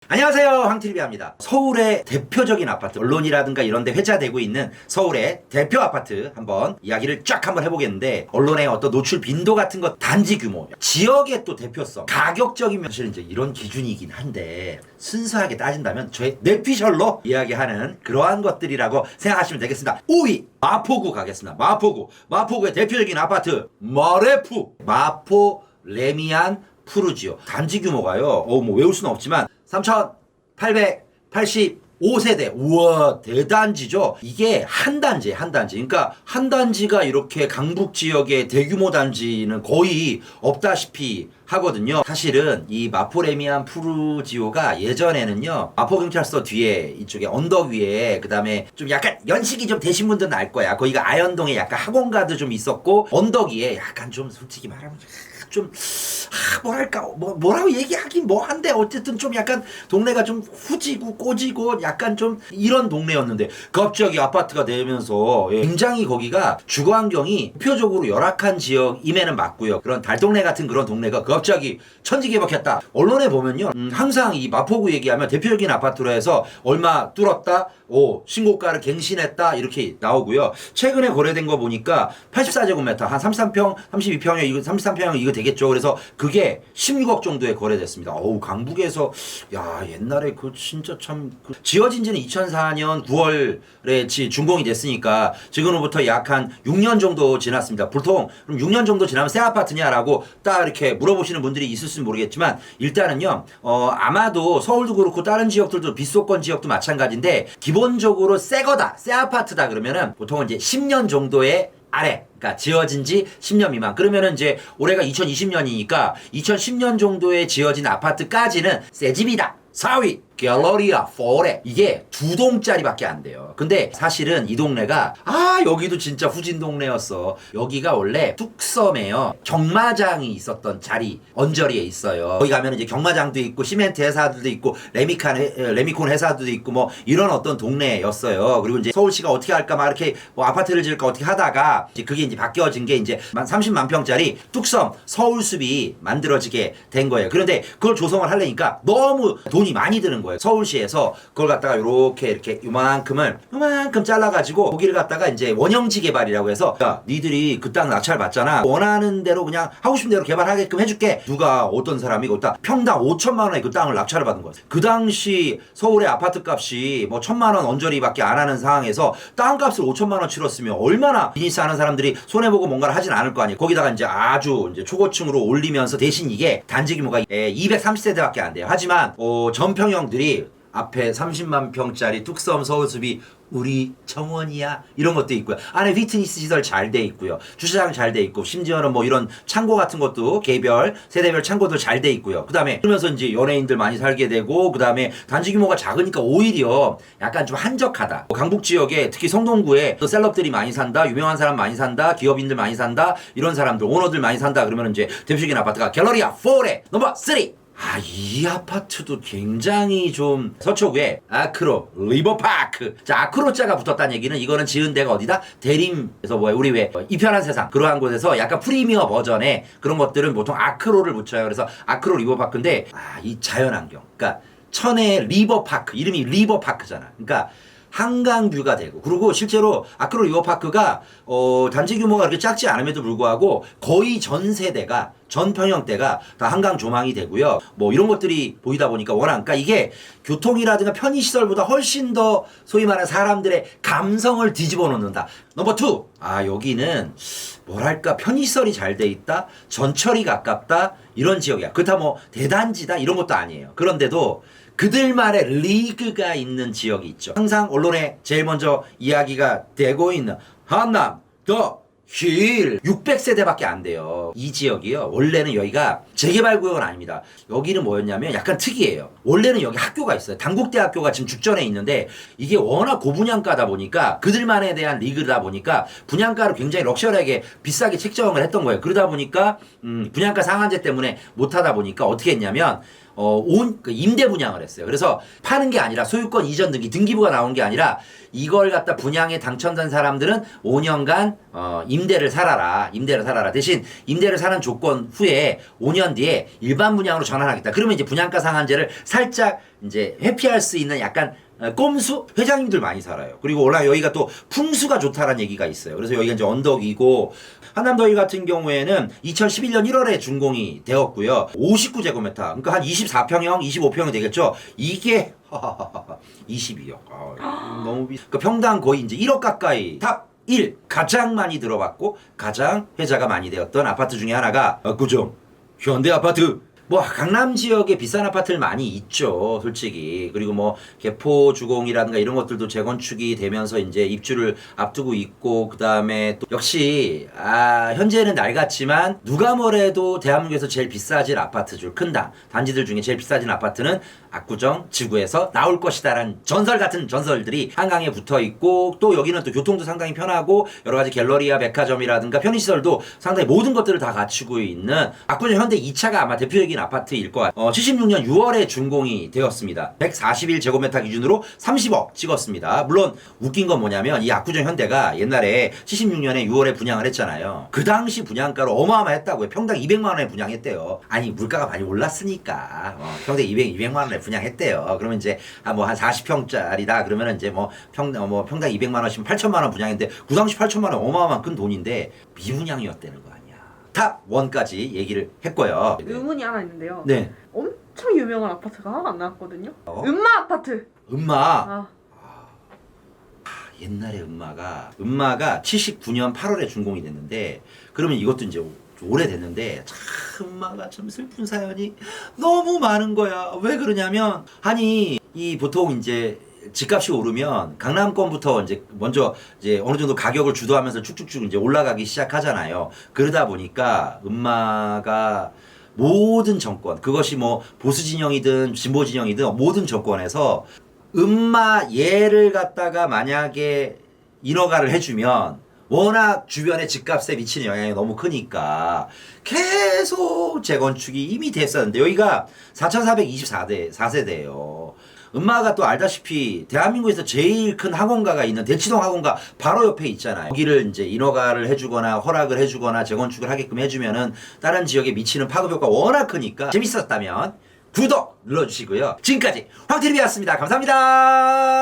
안녕하세요, 황TV입니다. 서울의 대표적인 아파트, 언론이라든가 이런 데 회자되고 있는 서울의 대표 아파트 한번 이야기를 쫙 한번 해보겠는데, 언론의 어떤 노출 빈도 같은 것, 단지 규모, 지역의 또 대표성, 가격적이면 사실 이제 이런 기준이긴 한데, 순수하게 따진다면 저의 뇌피셜로 이야기하는 그러한 것들이라고 생각하시면 되겠습니다. 5위 마포구 가겠습니다. 마포구의 대표적인 아파트 마레프, 마포 레미안 푸르지오. 단지 규모가요, 뭐 외울 수는 없지만 3,885세대. 우와, 대단지죠. 이게 한 단지. 그러니까 한 단지가 이렇게 강북 지역의 대규모 단지는 거의 없다시피 하거든요. 사실은 이 마포레미안 푸르지오가 예전에는요, 마포경찰서 뒤에 이쪽에 언덕 위에, 그 다음에 좀 약간 연식이 좀 되신 분들은 알 거야. 거기가 아현동에 약간 학원가도 좀 있었고, 언덕 위에 약간 좀 솔직히 말하면 좀 뭐랄까 뭐라고 얘기하긴 뭐한데, 어쨌든 좀 약간 동네가 좀 후지고 꼬지고 약간 좀 이런 동네였는데, 갑자기 아파트가 되면서 굉장히 거기가 주거 환경이 대표적으로 열악한 지역임에는 맞고요. 그런 달동네 같은 그런 동네가 갑자기 천지개박했다. 언론에 보면요, 항상 이 마포구 얘기하면 대표적인 아파트로 해서 얼마 뚫었다, 신고가를 갱신했다, 이렇게 나오고요. 최근에 거래된 거 보니까 84제곱미터 한 33평 32평에 이거 33평 이거 되겠죠. 그래서 그게 16억 정도에 거래됐습니다. 강북에서, 야, 옛날에 그 진짜 참 지어진 지는 2004년 9월에 준공이 됐으니까 지금으로부터 약 한 6년 정도 지났습니다. 보통 그럼 6년 정도 지나면 새 아파트냐라고 딱 이렇게 물어보시는 분들이 있을지 모르겠지만, 일단은요, 아마도 서울도 그렇고 다른 지역들도 비수도권 지역도 마찬가지인데, 기본적으로 새 거다, 새 아파트다 그러면은 보통은 이제 10년 정도의 아래, 그러니까 지어진 지 10년 미만. 그러면은 이제 올해가 2020년이니까 2010년 정도에 지어진 아파트까지는 새 집이다. 4위 갤러리아 포레. 이게 2동짜리밖에 안 돼요. 근데 사실은 이 동네가, 여기도 진짜 후진 동네였어. 여기가 원래 뚝섬에요, 경마장이 있었던 자리, 언저리에 있어요. 거기 가면 이제 경마장도 있고 시멘트 회사들도 있고 레미콘 회사도 있고 뭐 이런 어떤 동네였어요. 그리고 이제 서울시가 어떻게 할까 막 이렇게 뭐 아파트를 지을까 어떻게 하다가 이제 그게 이제 바뀌어진 게 이제 30만 평짜리 뚝섬 서울숲이 만들어지게 된 거예요. 그런데 그걸 조성을 하려니까 너무 돈이 많이 드는 거예요. 서울시에서 그걸 갖다가 이렇게 요만큼 잘라가지고 거기를 갖다가 이제 원형지 개발이라고 해서, 야, 니들이 그 땅 낙찰 받잖아, 원하는 대로 그냥 하고 싶은 대로 개발하게끔 해줄게. 누가 어떤 사람이 그 평당 5천만 원에 그 땅을 낙찰을 받은 거였어. 그 당시 서울의 아파트 값이 뭐 1,000만 원 언저리밖에 안 하는 상황에서 땅값을 5천만 원 치렀으면 얼마나 비즈니스 하는 사람들이 손해보고 뭔가를 하진 않을 거 아니에요. 거기다가 이제 아주 이제 초고층으로 올리면서, 대신 이게 단지 규모가 230세대밖에 안 돼요. 하지만 전평형들이 앞에 30만 평짜리 뚝섬 서울숲이 우리 정원이야, 이런 것도 있고요. 안에 피트니스 시설 잘 돼 있고요. 주차장 잘 돼 있고, 심지어는 뭐 이런 창고 같은 것도 개별 세대별 창고도 잘 돼 있고요. 그다음에 그러면서 이제 연예인들 많이 살게 되고, 그다음에 단지 규모가 작으니까 오히려 약간 좀 한적하다. 강북 지역에 특히 성동구에 또 셀럽들이 많이 산다, 유명한 사람 많이 산다, 기업인들 많이 산다, 이런 사람들, 오너들 많이 산다 그러면 이제 대표적인 아파트가 갤러리아 포레 넘버 3. 이 아파트도 굉장히 좀, 서초구에 아크로 리버파크. 자, 아크로자가 붙었다는 얘기는, 이거는 지은 데가 어디다? 대림에서 우리 왜 이편한 세상 그러한 곳에서 약간 프리미어 버전의 그런 것들은 보통 아크로를 붙여요. 그래서 아크로 리버파크인데, 이 자연환경, 그러니까 천혜의 리버파크, 이름이 리버파크잖아. 그러니까 한강뷰가 되고, 그리고 실제로 아크로 리버파크가 단지 규모가 그렇게 작지 않음에도 불구하고 거의 전 세대가, 전 평형대가 다 한강 조망이 되고요. 뭐 이런 것들이 보이다 보니까 워낙, 그러니까 이게 교통이라든가 편의시설보다 훨씬 더 소위 말하는 사람들의 감성을 뒤집어 놓는다. 넘버 2. 여기는 뭐랄까, 편의시설이 잘 돼 있다, 전철이 가깝다, 이런 지역이야. 그렇다 뭐 대단지다 이런 것도 아니에요. 그런데도 그들만의 리그가 있는 지역이 있죠. 항상 언론에 제일 먼저 이야기가 되고 있는 한남 더 힐, 600세대밖에 안 돼요. 이 지역이요, 원래는 여기가 재개발 구역은 아닙니다. 여기는 뭐였냐면 약간 특이해요. 원래는 여기 학교가 있어요. 단국대학교가 지금 죽전에 있는데, 이게 워낙 고분양가다 보니까, 그들만에 대한 리그다 보니까 분양가를 굉장히 럭셔리하게 비싸게 책정을 했던 거예요. 그러다 보니까 분양가 상한제 때문에 못하다 보니까 어떻게 했냐면, 그 임대 분양을 했어요. 그래서 파는 게 아니라 소유권 이전 등기부가 나온 게 아니라 이걸 갖다 분양에 당첨된 사람들은 5년간 임대를 살아라. 대신 임대를 사는 조건 후에 5년 뒤에 일반 분양으로 전환하겠다. 그러면 이제 분양가 상한제를 살짝 이제 회피할 수 있는 약간 꼼수? 회장님들 많이 살아요. 그리고 원래 여기가 또 풍수가 좋다라는 얘기가 있어요. 그래서 여기가 이제 언덕이고, 한남더위 같은 경우에는 2011년 1월에 준공이 되었고요. 59제곱미터. 그러니까 한 24평형, 25평이 되겠죠. 이게 22억. 너무 그러니까 평당 거의 이제 1억 가까이. 탑 1. 가장 많이 들어봤고 가장 회자가 많이 되었던 아파트 중에 하나가 압구정 현대 아파트. 뭐 강남 지역에 비싼 아파트를 많이 있죠, 솔직히. 그리고 뭐 개포 주공이라든가 이런 것들도 재건축이 되면서 이제 입주를 앞두고 있고, 그다음에 또 역시 현재는 낡았지만 누가 뭐래도 대한민국에서 제일 비싸질 아파트 줄 큰 단지들 중에 제일 비싸진 아파트는 압구정 지구에서 나올 것이다라는 전설 같은 전설들이 한강에 붙어 있고, 또 여기는 또 교통도 상당히 편하고 여러 가지 갤러리아 백화점이라든가 편의시설도 상당히 모든 것들을 다 갖추고 있는 압구정 현대 2차가 아마 대표적인 아파트일 것 같아요. 76년 6월에 준공이 되었습니다. 141제곱미터 기준으로 30억 찍었습니다. 물론 웃긴 건 뭐냐면 이 압구정 현대가 옛날에 76년에 6월에 분양을 했잖아요. 그 당시 분양가로 어마어마했다고요. 평당 200만 원에 분양했대요. 아니 물가가 많이 올랐으니까 평당 200만 원에 분양했대요. 그러면 이제 한 40평짜리다 그러면 이제 평당 200만 원이면 8천만 원 분양했는데 그 당시 8천만 원 어마어마한 큰 돈인데 미분양이었다는 거 아니야. 탑 1까지 얘기를 했고요. 의문이 하나 있는데요. 네. 엄청 유명한 아파트가 하나가 안 나왔거든요. 음마 아파트. 음마. 옛날에 음마가 79년 8월에 준공이 됐는데, 그러면 이것도 이제 오래됐는데 참 음마가 참 슬픈 사연이 너무 많은 거야. 왜 그러냐면 이 보통 이제 집값이 오르면 강남권부터 이제 먼저 이제 어느 정도 가격을 주도하면서 쭉쭉쭉 이제 올라가기 시작하잖아요. 그러다 보니까 음마가 모든 정권, 그것이 뭐 보수 진영이든 진보 진영이든 모든 정권에서 음마 얘를 갖다가 만약에 인허가를 해주면 워낙 주변의 집값에 미치는 영향이 너무 크니까 계속 재건축이 이미 됐었는데, 여기가 4424세대예요. 음마가 또 알다시피 대한민국에서 제일 큰 학원가가 있는 대치동 학원가 바로 옆에 있잖아요. 거기를 이제 인허가를 해주거나 허락을 해주거나 재건축을 하게끔 해주면은 다른 지역에 미치는 파급 효과가 워낙 크니까, 재밌었다면 구독 눌러주시고요. 지금까지 황TV였습니다. 감사합니다.